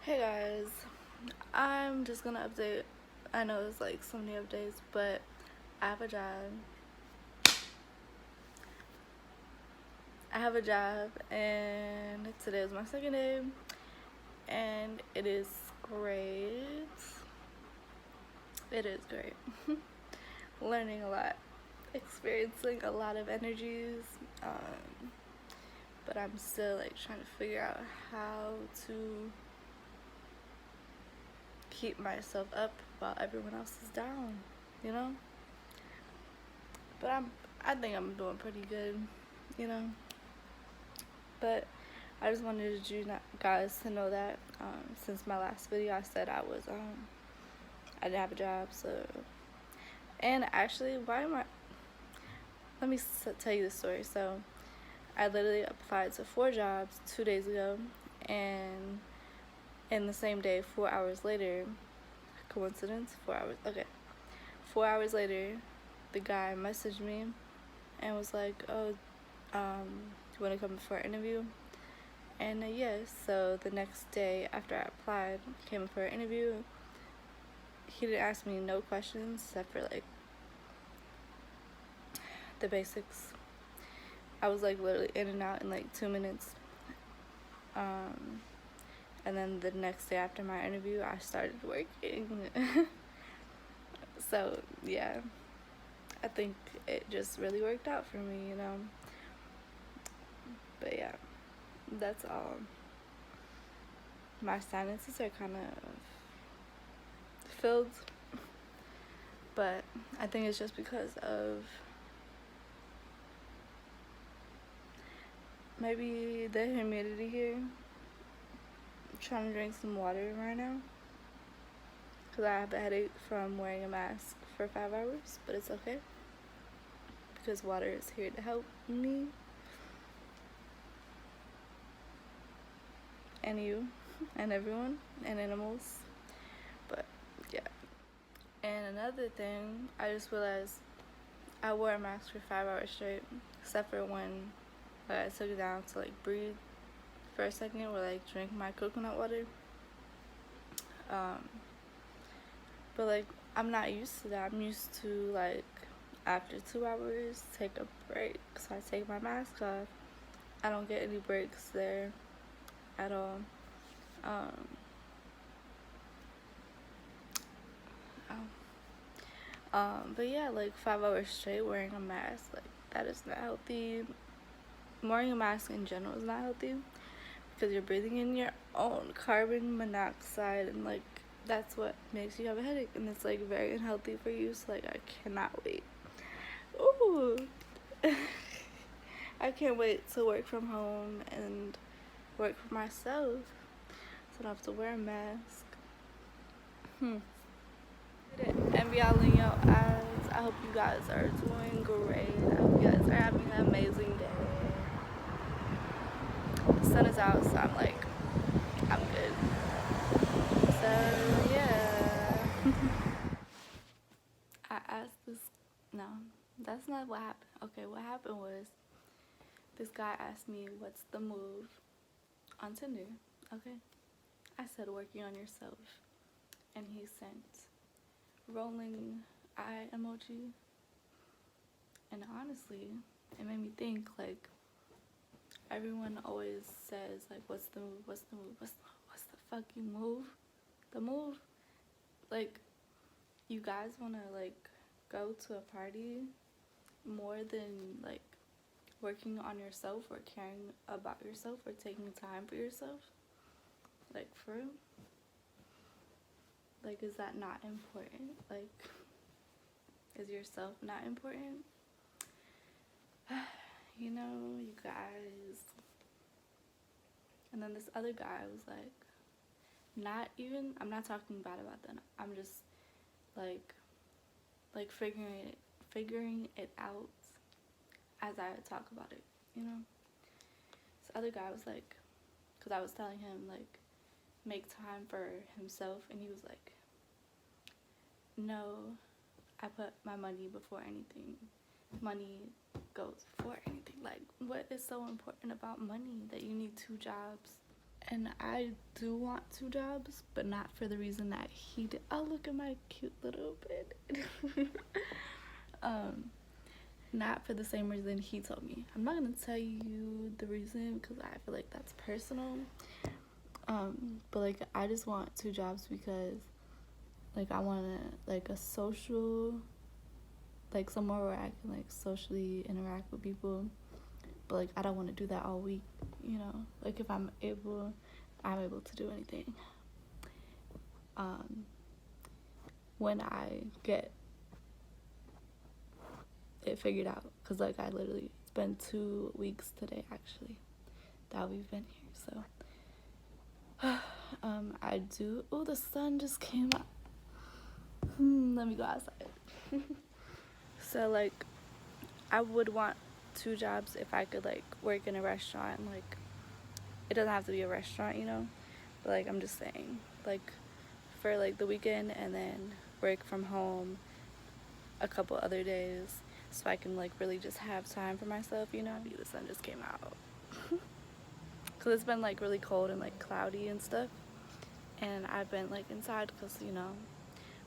Hey guys, I'm just gonna update. I know it's like so many updates, but I have a job. I have a job, and today is my second day, and it is great. It is great. Learning a lot, experiencing a lot of energies, um, but I'm still like trying to figure out how to keep myself up while everyone else is down, you know? But I think I'm doing pretty good, you know? But I just wanted you guys to know that since my last video I said I didn't have a job. So, and actually, why am I let me tell you the story. So I literally applied to 4 jobs 2 days ago, and in the same day, 4 hours later, coincidence, 4 hours, okay, 4 hours later, the guy messaged me and was like, oh, you want to come for an interview? And yes, so the next day after I applied, came for an interview. He didn't ask me no questions except for like the basics. I was like literally in and out in like 2 minutes. And then the next day after my interview, I started working. So yeah, I think it just really worked out for me, you know. But yeah, that's all. My sinuses are kind of filled, but I think it's just because of maybe the humidity here. I'm trying to drink some water right now because I have a headache from wearing a mask for 5 hours, but it's okay because water is here to help me and you and everyone and animals. But yeah. And another thing, I just realized I wore a mask for 5 hours straight, except for when I took it down to like breathe for a second or like drink my coconut water. But like I'm not used to that. I'm used to like after 2 hours take a break. So I take my mask off. I don't get any breaks there at all. Um, but yeah, like 5 hours straight wearing a mask, like that is not healthy. Wearing a mask in general is not healthy because you're breathing in your own carbon monoxide, and like that's what makes you have a headache, and it's like very unhealthy for you. So like I cannot wait. Ooh. I can't wait to work from home and work for myself so I don't have to wear a mask. Envy all in your eyes. I hope you guys are doing great. I hope you guys are having an amazing day. The sun is out, so I'm like, I'm good. So yeah. I asked this. No, that's not what happened. Okay, what happened was this guy asked me what's the move on Tinder. Okay, I said working on yourself, and he sent rolling eye emoji. And honestly, it made me think like everyone always says like what's the move, what's the move, what's the fucking move? The move, like, you guys want to like go to a party more than like working on yourself or caring about yourself or taking time for yourself? Like, for real? Like, is that not important? Like, is yourself not important? You know, you guys. And then this other guy was like, not even, I'm not talking bad about them. I'm just like figuring it out as I talk about it, you know? This other guy was like, because I was telling him like make time for himself, and he was like, no, I put my money before anything. Money goes before anything. Like, what is so important about money that you need 2 jobs And I do want two jobs, but not for the reason that he did. Oh, look at my cute little bed. um, not for the same reason he told me. I'm not gonna tell you the reason because I feel like that's personal. But like I just want two jobs because like I want to like a social, like somewhere where I can like socially interact with people. But like I don't want to do that all week, you know. Like if I'm able to do anything. When I get it figured out, because like I literally, it's been 2 weeks today actually that we've been here, so I do. Oh, the sun just came out. Let me go outside. So like I would want two jobs if I could like work in a restaurant. Like it doesn't have to be a restaurant, you know, but like I'm just saying, like for like the weekend and then work from home a couple other days so I can like really just have time for myself, you know. The sun just came out because it's been like really cold and like cloudy and stuff, and I've been like inside because, you know,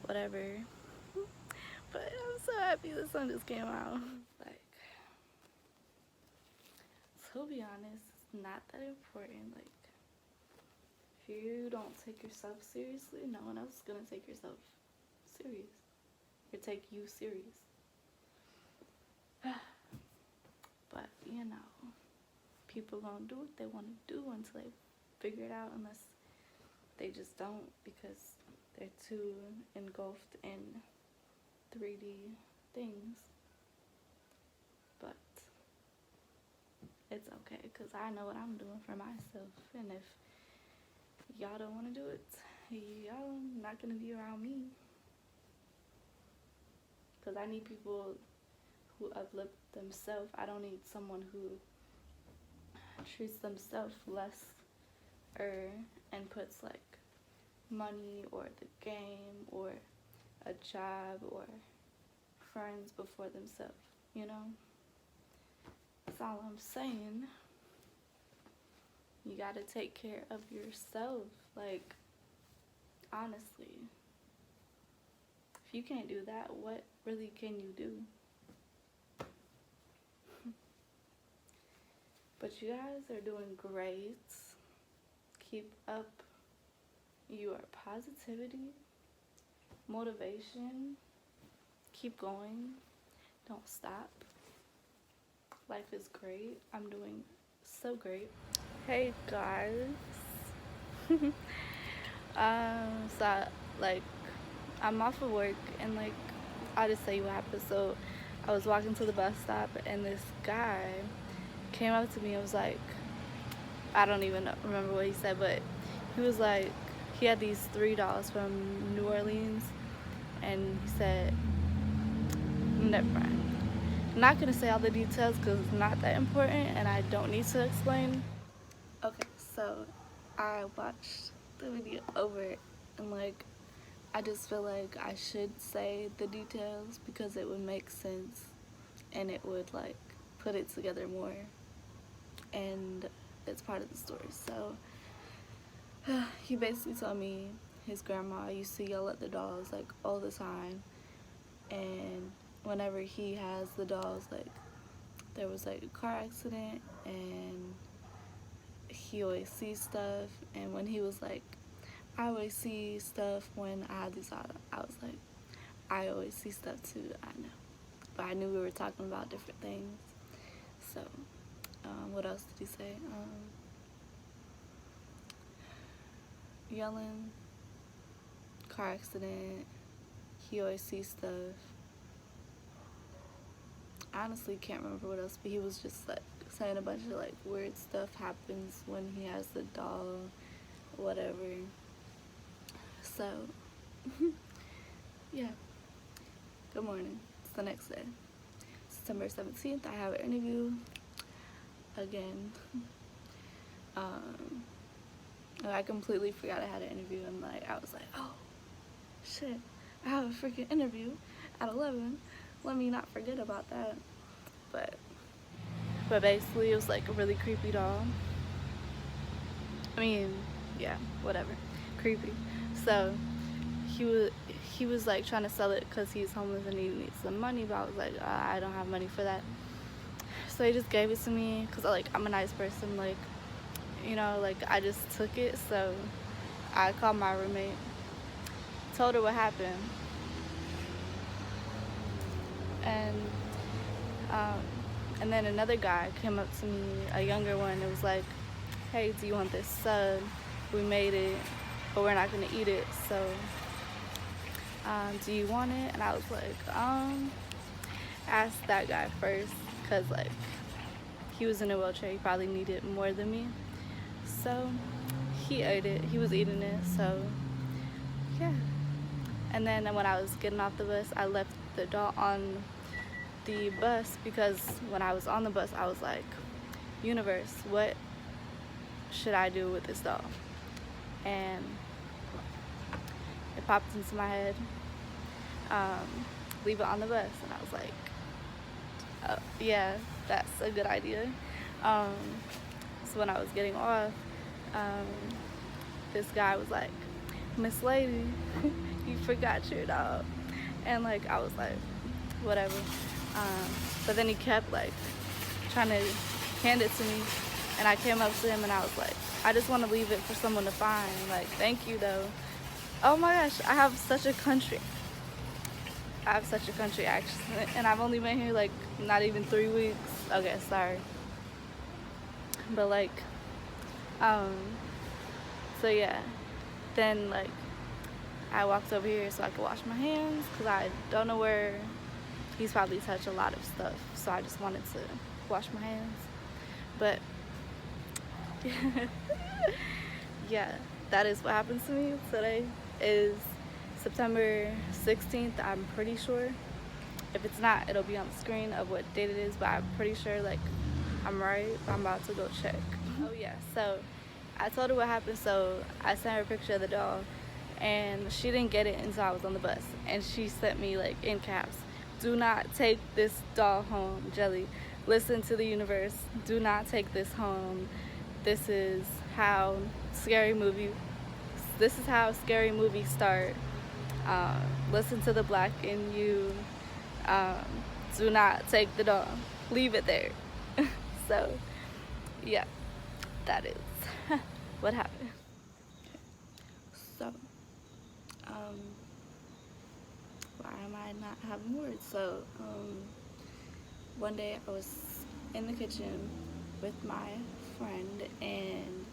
whatever. But I'm so happy the sun just came out. Like, to be honest, it's not that important. Like, if you don't take yourself seriously, no one else is gonna take yourself serious or take you serious. But you know, people gonna do what they want to do until they figure it out, unless they just don't because they're too engulfed in 3D things. But it's okay because I know what I'm doing for myself, and if y'all don't want to do it, y'all not gonna be around me, because I need people who uplift themselves. I don't need someone who treats themselves less and puts like money or the game or a job or friends before themselves, you know. That's all I'm saying. You gotta take care of yourself, like, honestly. If you can't do that, what really can you do? But you guys are doing great. Keep up your positivity, motivation. Keep going. Don't stop. Life is great. I'm doing so great. Hey guys. So like I'm off of work and like I'll just tell you what happened. So I was walking to the bus stop and this guy came up to me and was like, I don't even remember what he said, but he was like, he had these $3 from New Orleans, and he said, never mind. I'm not gonna say all the details because it's not that important and I don't need to explain. Okay, so I watched the video over and like I just feel like I should say the details because it would make sense and it would like put it together more, and it's part of the story. So he basically told me his grandma used to yell at the dolls like all the time, and whenever he has the dolls, like there was like a car accident and he always sees stuff, and when he was like, I always see stuff when I had these out, I was like, I always see stuff too, I know. But I knew we were talking about different things. So, what else did he say? Yelling, car accident, he always sees stuff. I honestly can't remember what else, but he was just like saying a bunch of like weird stuff happens when he has the doll, whatever. So, yeah. Good morning. It's the next day. September 17th, I have an interview again. I completely forgot I had an interview, and like I was like, oh shit, I have a freaking interview at 11. Let me not forget about that. But basically it was like a really creepy doll. I mean, yeah, whatever. Creepy. So he was he was like trying to sell it because he's homeless and he needs some money, but I was like, I don't have money for that. So he just gave it to me because like I'm a nice person, like, you know, like I just took it. So I called my roommate, told her what happened, and um, and then another guy came up to me, a younger one, and was like, hey, do you want this sub? We made it, but we're not gonna eat it, so do you want it? And I was like, ask that guy first, cause like he was in a wheelchair, he probably needed it more than me. So he ate it, he was eating it, so yeah. And then when I was getting off the bus, I left the doll on the bus because when I was on the bus, I was like, universe, what should I do with this doll? And it popped into my head, leave it on the bus. And I was like, oh, yeah, that's a good idea. So when I was getting off, this guy was like, Miss Lady, you forgot your dog. And like I was like, whatever. But then he kept like trying to hand it to me, and I came up to him and I was like, I just want to leave it for someone to find. Like, thank you though. Oh my gosh, I have such a country accent, and I've only been here like not even 3 weeks. Okay, sorry. But like, so yeah, then like I walked over here so I could wash my hands because I don't know where he's probably touched a lot of stuff, so I just wanted to wash my hands. But yeah, that is what happens to me. Today is September 16th, I'm pretty sure. If it's not, it'll be on the screen of what date it is, but I'm pretty sure like I'm right. I'm about to go check. Oh yeah, so I told her what happened, so I sent her a picture of the doll, and she didn't get it until I was on the bus, and she sent me like in caps, do not take this doll home, Jelly. Listen to the universe. Do not take this home. This is how scary movies start. Listen to the black in you. Do not take the doll. Leave it there. So, yeah, that is what happened. So, why am I not having words? So, one day I was in the kitchen with my friend, and